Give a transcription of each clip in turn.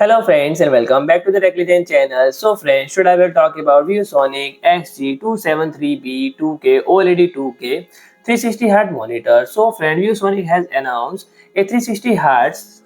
Hello friends and welcome back to the Recalibrate channel. So friends, today I will talk about ViewSonic XG273B-2K-OLED 2K 360Hz monitor. So friend, ViewSonic has announced a 360Hz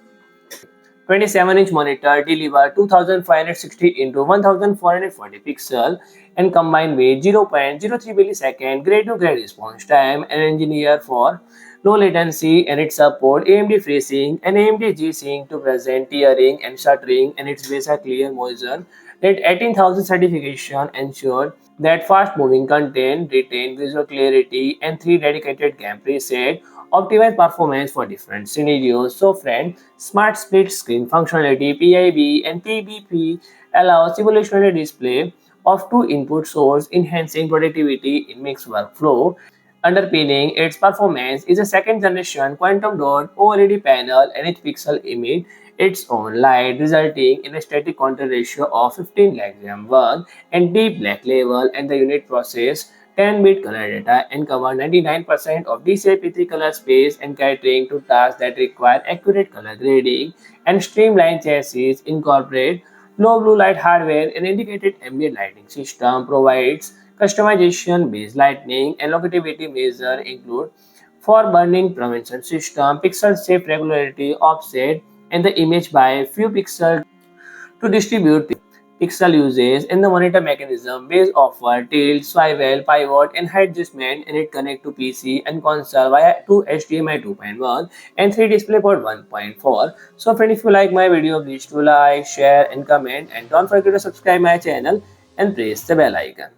27-inch monitor deliver 2560 into 1440 pixel and combined with 0.03 millisecond grade-to-grade response time and engineered for low latency, and it support AMD FreeSync and AMD G-Sync to present tearing and stuttering, and its VESA Clear Motion Rate 18,000 certification ensured that fast-moving content retain visual clarity, and 3 dedicated game preset optimize performance for different scenarios. So friend, Smart Split Screen functionality PIB and PBP allows simultaneous display of two input sources, enhancing productivity in mixed workflow. Underpinning its performance is a second generation quantum dot OLED panel, and each pixel emits its own light, resulting in a static contrast ratio of 15 1 and deep black level, and the unit process 10-bit color data and cover 99% of DCI-P3 color space, and catering to tasks that require accurate color grading, and streamlined chassis incorporate low blue light hardware and integrated ambient lighting system provides customization based lighting and longevity measure include for burning prevention system, pixel shift regularity offset, and the image by few pixels to distribute pixel usage, and the monitor mechanism base offer tilt, swivel, pivot, and height adjustment, and it connect to PC and console via two HDMI 2.1 and 3 DisplayPort 1.4. So friend, if you like my video, please do like, share, and comment, and don't forget to subscribe my channel and press the bell icon.